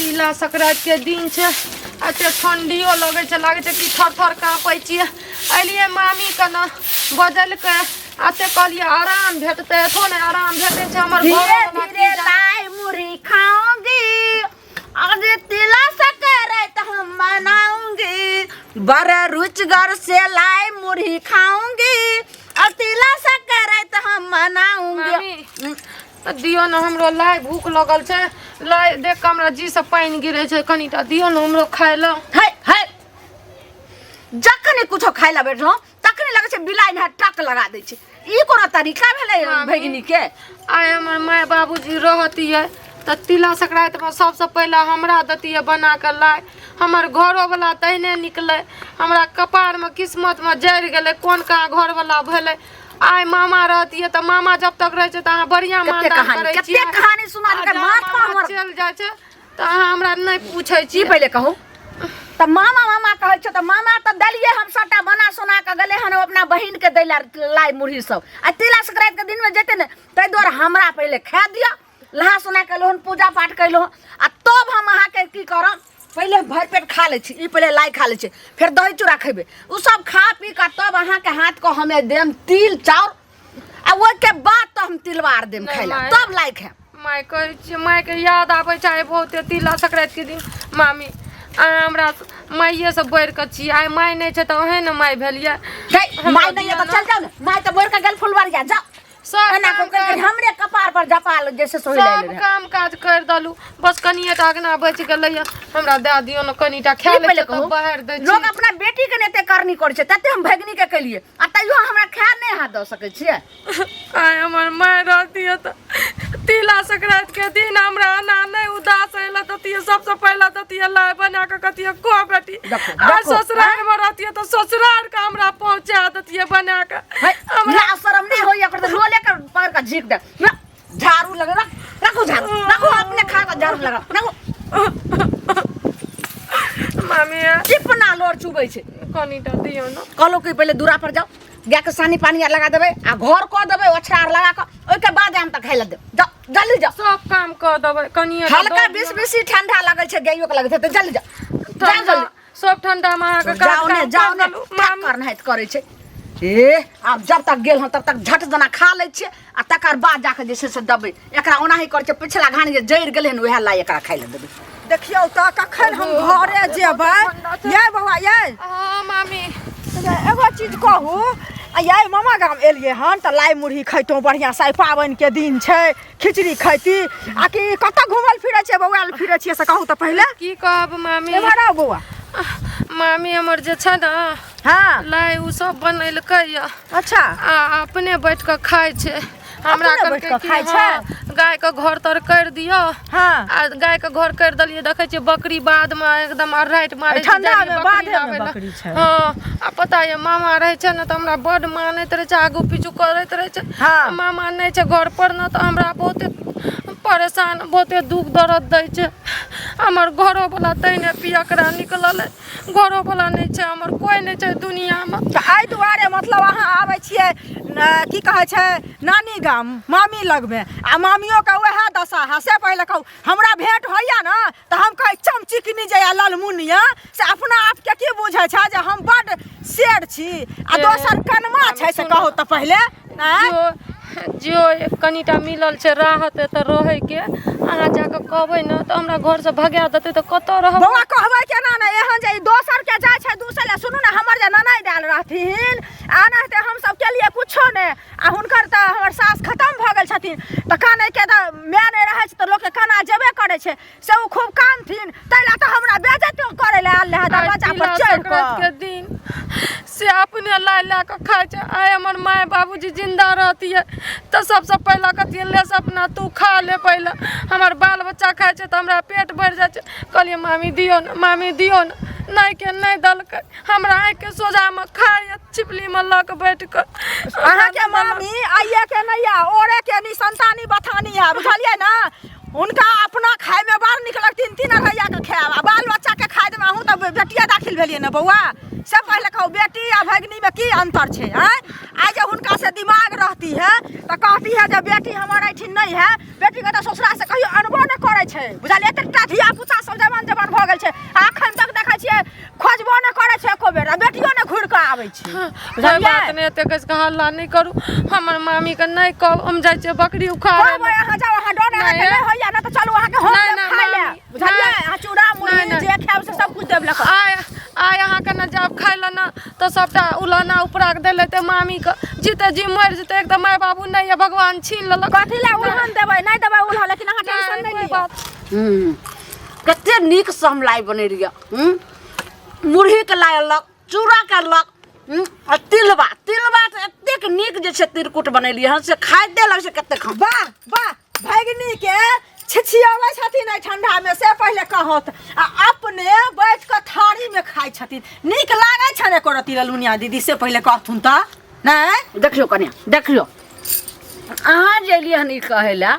तिला संक्रांति के दिन छे एते ठंडियो लगे छे लागे छे कि थर थर कांपै छिए अलिए मामी के न बदल के आते कहलिए आराम भेटते थो ने आराम भेटे छे हमर धीरे धीरे लाई मुरी खाऊंगी आज तिला संक्रांति हम मनाऊंगी बड़े रुचगर से लाई मुरी खाऊंगी और तिला संक्रांति हम मनाऊंगी दियो न हमरो लाई भूख लगल छे लाई देख के हमरा जी से पानी गिरे छे कनीटा दियो न हमरो खाय ल है है जखने कुछो खाय ला बैठलो तखने लगे छे बिलाई ना टक लगा दै छे ई कोनो तरीका भेले भगिनी के आय हमर माय बाबूजी रहती है त तिला संक्रांति में सबसे पहले हमरा दती है बना के लाई हमर घरो वाला तहने निकले हमरा कपार में किस्मत में जड़ गेले कोन का घर वाला भेले आय मामा रहती है त मामा जब तक रहे छे त अहाँ बढ़िया मानदान करे छी कते कहानी सुना के माथ पर हमर चल जाय छे त अहाँ हमरा नहीं पूछै छी पहले कहू त मामा मामा कहै छ त मामा त दलिए हम सटा बना सोना के गले हन अपना बहिन के दैला लाई मुरही सब आ तिला संक्रांति के दिन में जेते ने तै द्वारा हमरा पहले खा दिया लहा सोना के लोहन पूजा पाठ कैलो आ तब हम अहाँ के की करम पहले भर पेट खा ले छी ई पहले लाई खा ले छी फिर दही चूड़ा खेबे उ सब खा पी का तब अहाँ के हाथ को हमें देम तिल चाउर आ ओइ के बाद तो हम तिलवार देम खाइला तब लाई खाए माय कहै छी माय के याद आबै छै बहुत तिला संक्रांति के दिन मामी हमरा माइये से बढ़ के छी आय माय नहीं छै त ओहे न माय भेलिए माय नहीं है तो चल जाओ ना माय तो बढ़ के गेल फुलवारिया जाओ हमरे कपार पर जपाल जैसे सोई ले सब काम काज कर दलू बस कनिए टा अगना बच गेलै हमरा दे दियो न कनिटा खा ले त बाहर दे छी लोग अपना बेटी के नेते करनी कर छै तते हम भगनी के कलिए आ तइयो हमरा खा नहीं हाथ द सकै छियै आय हमर माय रहती है त तिला संक्रांति के दिन हमरा ना नहीं उदास हैला तती सबसे पहला तती लाई बना के कती को बेटी आ ससुराल में रहती है तो ससुराल का हमरा पहुंचा देती बना के हमरा शर्म नहीं होई एकर लो लेकर पैर का झीक दे झाड़ू लगा रखो झाड़ू रखो अपने खा का झाड़ू लगा रखो मामी चिपना लोर चुबै छै कनिटा दियो न कहलो कि पहले दूरा पर जाओ गाय के सानी पानी लगा देबे आ घर को देबे ओछरार लगा के ओइ के बाद हम त खाइ ल दे जाओ जल्दी जाओ सब काम कर देबे कनिए हल्का बेसी ठंडा लगे छै गाइयो के लगे छै त जल्दी जा जल्दी सब ठंडा में अहाँ के जाओ ने माम करना है करे छै ए अब जब तक गेल हम तब तक झट जना खा ले छिए आ तकर बाद जाके जैसे से दबे एकरा ओना ही कर छै पिछला घानी जे जइर गेले न ओहे ला एकरा खाइ ल देबे देखियो त कखन हम घरे जेबै ये बौआ ये हां मामी एगो चीज कहू ये मामा गाम एलिए हन त लाई मुरही खैतो बढ़िया से पावन के दिन छै खिचड़ी खैती आ कि कत घुमल फिरै छै बौआ फिरै छिए से कहू त पहले की कहब मामी एबार आओ बौआ मामी हमर जे छ न हां लाई उ सब बनैलकै अच्छा आ अपने बैठ के खाय छै हमरा बैठ के खाय छै गाय के घर तर कर दियो हां आ गाय के घर कर दलिए देखे छिए बकरी बाद में एकदम अरहाइट मारे छै ठंडा में बाधे में बकरी छै हां आ पता है मामा रहे छै न त हमरा बड मानैत रहे छै आगू पीछू करैत रहे छै मामा नहीं छै घर पर न त हमरा बहुते परेशान बहुते दुख दर्द दै छै हमर घरो वाला तैने पियकरा निकलल घरो वाला नहीं छै हमर कोई नहीं छै दुनिया में त आइ दुआरे मतलब अहाँ आबै छिए की कहै छै नानी गाम मामी लग में आ मामियो का वह दशा है से पहले कहू हमरा भेंट होइया न त हम कहे चमचिकनी जया ललमुनिया से अपना आप के की बुझै छै जे हम बड शेर छी आ दोसर कनमा छै से कहू त पहले जो कनिटा मिलल छै राहत त रहे के अहाँ जाके कहबै न त हमरा घर से भगा देतै त कत रहब बौआ कहबै केना न एहन जे दोसर के जाय छै दूसरे सुनू न हमर जे ननद डाल रहथिन आ न त हम सब के लिए कुछो ने आ हुनकर त हमर सास खत्म भ गेल छथिन त काने के त मैं नहीं रहे छै त लोग के काना जेबे करे छै से उ खूब कानथिन तैला त हमरा बेइज्जती करे ले आल है दरवाजा पर चढ़ के दिन से अपने लाई ला के खाय छै आय हमर माय बाबूजी जिंदा रहती है तो सबसे पहला कथी ले से अपना तू खा ले पहले हमर बाल बच्चा खाय छै त हमरा पेट भर जाय छै कहलिए मामी दियो न नहीं के नहीं दलकै हमरा आइ के सोजा में खाय छिपली में ल के बैठ के अहाँ के मामी आइए के नैया ओरे के नि संतानी बथानी है बुझलिए ना उनका अपना खाए में बार निकलक तीन तीन अढ़ैया के खाएब आ बाल बच्चा के खाए में अहूँ तो बेटिया दाखिल भेलिए ना बौआ से पहले कहू बेटी आ भगनी में की अंतर है आज जब उनका से दिमाग रहती है तो कहती है जब बेटी हमारे नहीं है बेटी के तो ससुरा से कहियो अनबो न करे बुझलिए धिया पुता सब छी कोई बात नहीं एते कस हल्ला नहीं करू हमर मामी के नहीं कह हम जाय छै बकरी उखाड़े कहबै अहाँ जाओ अहाँ डोने अहाँ के नहीं होइया ना तो चलू अहाँ के हम खाइ ले बुझलियै अहाँ चूड़ा मुरही जे खायब से सब कुछ देब लक आय अहाँ के न जब खाइ ल न तो सबटा उलाना उपरा के देले ते मामी के जीते जी मर जेते एकदम माय बाबू नहीं है भगवान छीन लेलक कथि ले उल्हन देबै नहीं देबै उल्हा लेकिन अहाँ टेंशन नहीं लिअ कते नीक समलाई बने रहिए मुरही के लायलक चूड़ा करलक आ तिलबा तऽ एतेक नीक जे छै तिरकुट बनेलिए हन से खाइ देलक से कते खा वाह वाह भैगनी के छिछियाबै छथिन एहि ठंडा में से पहले कहत आ अपने बैठ के थारी में खाइ छथिन नीक लागै छने करती ललुनिया दीदी से पहले कहथुन त नहीं देखियो कन्या देखियो अहाँ जे एलिए हन ई कहै ला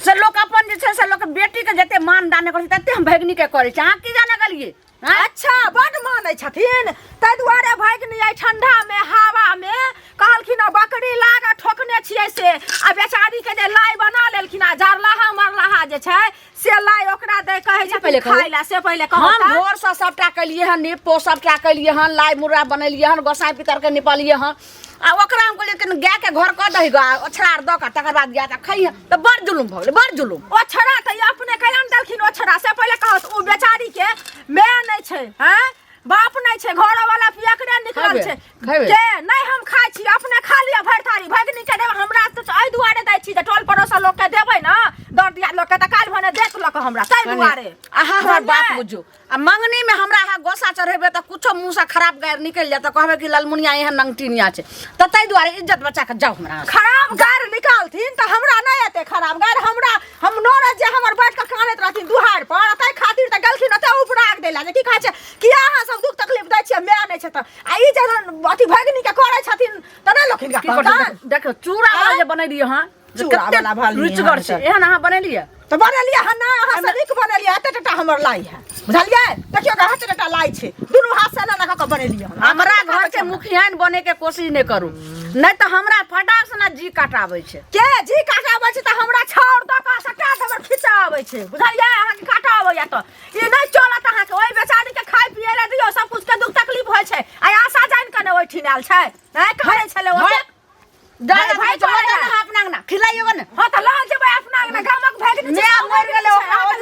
से लोग अपन जे छै से लोग बेटी के जते मान दान करै छै तते हम भैगनी के करै छै अहाँ की जाने गेलिए अच्छा बड मानै छथिन ताहि दुआरे भैगनी आई ठंडा में हवा में कहलखिन बकरी लाग ठोकने छियै से आ बेचारी के जे लाई बना लेलखिन आ जरलाहा मरलाहा जे छै से लाई ओकरा दे कहै छै पहले खाइ ला से पहले कह हम भोर से सबटा कलिए हन निपो सबटा कलिए हन लाई मुर्रा बनेलिए हन गोसाई पितर के निपलिए हन आ ओकरा हम कहलिए कि गाय के घर क दही गा ओछड़ा द के तकर बाद जा के खइहे त बड़ जुलुम भ गेलै बड़ जुलुम ओछड़ा त अपने कलम देलखिन ओछड़ा से पहले कहत उ बेचारी के माय नहीं छै हैं बाप नहीं छै घर वाला पियकरे निकलल छै के नहीं हम खाइ छी अपने खा लिया भरि थारी भगनी के देब हमरा त एहि दुआरे दै छी जे टोल पड़ोसा लोग के देबै न दर दिया लोग के त काल भने देख लक हमरा ताहि दुआरे अहाँ हमर बात बुझू आ मंगनी में हमरा अहाँ गोसा चढ़ेबे त कुछो मुंह से खराब गायर निकल जात त कहबे कि ललमुनिया एहन नंगटिनिया छै त ताहि दुआरे इज्जत बचा के जाऊ हमरा खराब गायर निकालथिन त हमरा नहीं एते खराब गायर हमरा हम नोरे जे हमर बैठ के कानैत रहथिन दुहार पर ताहि खातिर त गलखिन त उपराग देला जे की कहै छै किया अहाँ सब दुख तकलीफ दै छियै माय नहीं छै त आ ई जे अथी भगनी के करै छथिन त नै लोखिन का कहतन देखो चूड़ा वाला जे बनेलिए हन चूड़ा वाला भाली रुचिगर छै एहन अहाँ बनेलिए तो बनेलिए हन ना अहाँ से नीक बनेलिए एते टटा हमर लाई है बुझलिए देखियो गा हट टटा लाई छै दुनु हाथ से ना के बनेलिए हमरा घर के मुखियान बने के कोशिश नहीं करू नहीं तो हमरा फटाक से ना जी काटाबै छै के जी काटाबै छै त हमरा छौर द के सटा हमर खिचाबै छै बुझलिए अहाँ के काटाबै या त ई नहीं चलत अहाँ के ओइ बेचारी के खाइ पिए ले दियो सब कुछ के दुख तकलीफ होय छै आ आशा जान के ने ओइ ठिनाल छै हैं कहै छले ओते दादा भाई चले ना अपना ना खिलाइयो ने हां त लाज जेबै अपना ना गामक भगनी मैं मर गेलै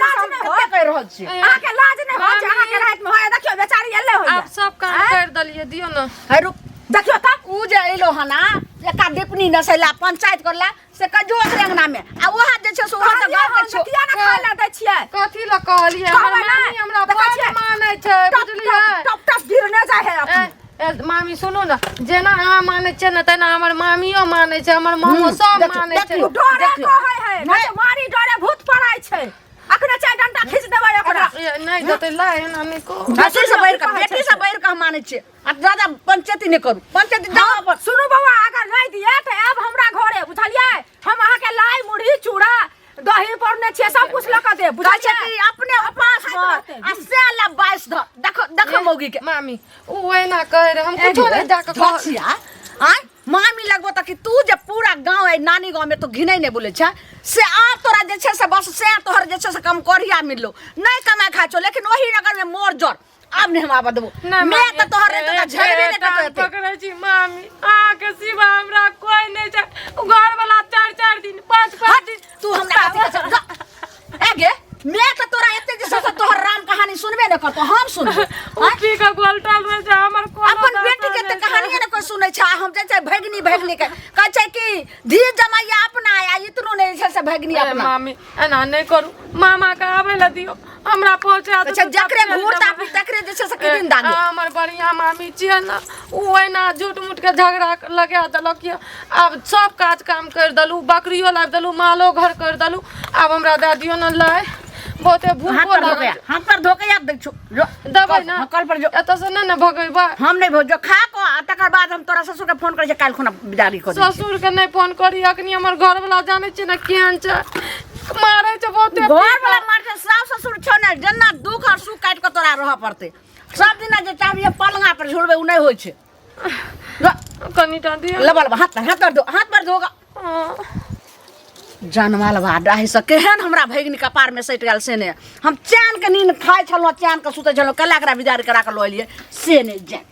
लाज नहीं हो कह रहल छी अहाँ के लाज नहीं हो अहाँ के रात में होय देखियो बेचारी एले होय आप सब काम कर दलिए दियो न है रुक देखियो त उ जे एलो हना एका डिपनी नसैला पंचायत करला से कजो ओकरे अंगना में आ ओहा जे छै से ओहा त गांव के छो किया ना खाय ला दै छियै कथी ल कहलिए हमर मामी हमरा बड़ मानै छै बुझलिए टप टप गिरने जाय है अपने मामी सुनो ना जेना अहाँ माने छै ना तेना हमर मामियो माने छै हमर मामो सब माने छै डरे कहै है नहीं मारी डरे भूत पड़ाय छै अखने चार डंडा खींच देबै ओकरा नहीं देते ला एना नहीं को बेटी से बैर के माने छै आ दादा पंचायती नहीं करू पंचायती जाओ पर सुनु बाबा अगर नहीं दिए त अब हमरा घरे बुझलिए हम अहाँ के लाई मुरही चूड़ा दही परने छै सब कुछ लक दे बुझलिए कि अपने उपास पर आ सेला 22 देखो देखो मौगी के मामी उ एना कह रे हम कुछो नहीं जाके कहछिया आय मामी लगबो त कि तू जे पूरा गांव है नानी गांव में तो घिनै नहीं बोले छै से आप तोरा जे छै से बस से तोहर जे छै से कम करिया मिललो नहीं कमा खा छो लेकिन वही नगर में मोर जर अब नहीं हम आबा देबो मैं त तोहर रे त झगड़े नहीं करते पकड़ै छी मामी आ के सिवा हमरा कोई नहीं छै घर वाला 4-4 दिन 5-5 दिन तू हमरा ए गे मैं त तोरा एते जे से तोहर राम कहानी सुनबे न करतो हम सुनबे उठी का गोलटल में जा हमर को अपन बेटी के त कहानी न कोई सुनै छै हम जे छै भगनी के कहै छै कि धी जमाइया अपना आया इतनो नहीं छै से भगनी अपना मामी एना नहीं करू मामा के आवे ला दियो हमरा पहुंचा दो अच्छा जकरे घूरता फिर तकरे जे छै से किदिन दागे हमर बढ़िया मामी छियै ना उ एना झूठ मूठ के झगड़ा लगा देलक अब सब काज काम कर दलू बकरियो लाग दलू मालो घर कर दलू अब हमरा दे दियो न लाई बहुते भूखो लगे हाथ पर धोके याद देख छो दबै ना कल पर जो एत से न भगैबा हम नहीं भोजो खा को तकर बाद हम तोरा ससुर के फोन करे छै काल खुना बिदारी कर ससुर के नहीं फोन करी अखनी हमर घर वाला जाने छै ना केहन छै मारे छै बहुते घर वाला मार के सास ससुर छो ना जन्ना दुख और सुख काट के तोरा रह पड़ते सब दिन जे चाहिए पलंगा पर झुलबे उ नहीं होय छै कनिटा दियो लबल हाथ पर धोगा जानवाल डाही से केहन हमरा भगनी कपार में सटि गेल से ने हम चैन के नींद खाइ छलहुँ चैन के सुतै छलहुँ कला एकरा बिदारी करा के लऽ एलियै से नहि जान